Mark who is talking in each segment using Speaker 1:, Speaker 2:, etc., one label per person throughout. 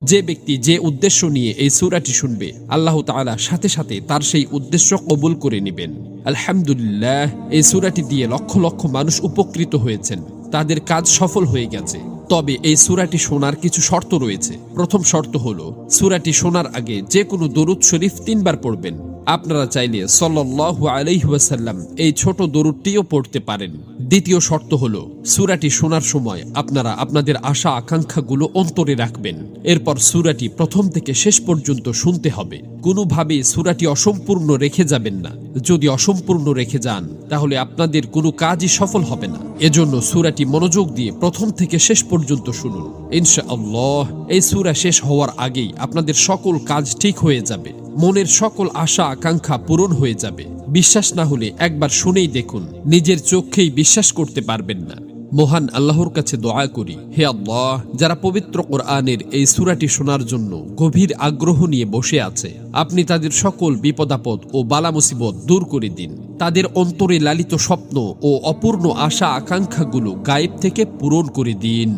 Speaker 1: যে ব্যক্তি যে উদ্দেশ্য নিয়ে এই সূরাটি শুনবে, আল্লাহ তাআলা সাথে সাথে তার সেই উদ্দেশ্য কবুল করে নেবেন। আলহামদুলিল্লাহ, এই সূরাটি দিয়ে লক্ষ লক্ষ মানুষ উপকৃত হয়েছেন, তাদের কাজ সফল হয়ে গেছে। তবে এই সূরাটি শোনার কিছু শর্ত রয়েছে। প্রথম শর্ত হলো, সূরাটি শোনার আগে যে কোনো দরুদ শরীফ 3 বার পড়বেন। আপনারা চাইলে সাল্লাল্লাহু আলাইহি ওয়াসাল্লাম এই ছোট দরুদটিও পড়তে পারেন। দ্বিতীয় শর্ত হলো, সূরাটি শোনার সময় আপনারা আপনাদের আশা আকাঙ্ক্ষাগুলো অন্তরে রাখবেন। এরপর সূরাটি প্রথম থেকে শেষ পর্যন্ত শুনতে হবে। কোনোভাবে সূরাটি অসম্পূর্ণ রেখে যাবেন না। যদি অসম্পূর্ণ রেখে যান, তাহলে আপনাদের কোনো কাজই সফল হবে না। এজন্য সূরাটি মনোযোগ দিয়ে প্রথম থেকে শেষ পর্যন্ত শুনুন। ইনশাআল্লাহ এই সূরা শেষ হওয়ার আগেই আপনাদের সকল কাজ ঠিক হয়ে যাবে, মনের সকল আশা আকাঙ্ক্ষা পূরণ হয়ে যাবে। বিশ্বাস না হলে একবার শুনেই দেখুন, নিজের চোখেই বিশ্বাস করতে পারবেন না। মহান আল্লাহর কাছে দোয়া করি, হে আল্লাহ, যারা পবিত্র কোরআনের এই সূরাটি শোনার জন্য গভীর আগ্রহ নিয়ে বসে আছে, আপনি তাদের সকল বিপদাপদ ও বালা মুসিবত দূর করে দিন। তাদের অন্তরে লালিত স্বপ্ন ও অপূর্ণ আশা আকাঙ্ক্ষাগুলো গায়েব থেকে পূরণ করে দিন।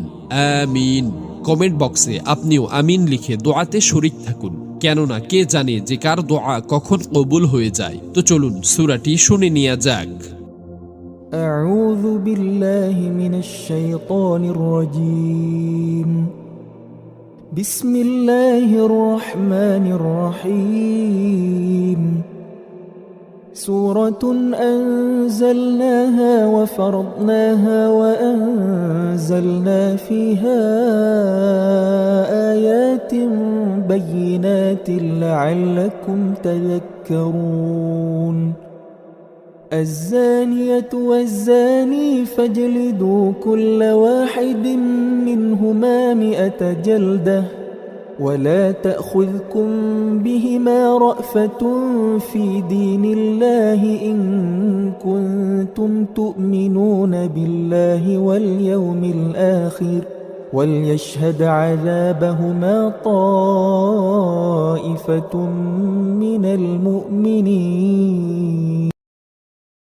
Speaker 1: আমিন। কমেন্ট বক্সে আপনিও আমিন লিখে দোয়াতে শরীক থাকুন, কেননা কে জানে যে কার দোয়া কখন কবুল হয়ে যায়। তো চলুন সূরাটি শুনে নেওয়া যাক।
Speaker 2: أعوذ بالله من الشيطان الرجيم. بسم الله الرحمن الرحيم. سورة أنزلناها وفرضناها وأنزلنا فيها آيات بينات لعلكم تذكرون. الزانية والزاني فاجلدوا كل واحد منهما 100 جلدة، ولا تأخذكم بهما رأفة في دين الله إن كنتم تؤمنون بالله واليوم الآخر، وليشهد عذابهما طائفة من المؤمنين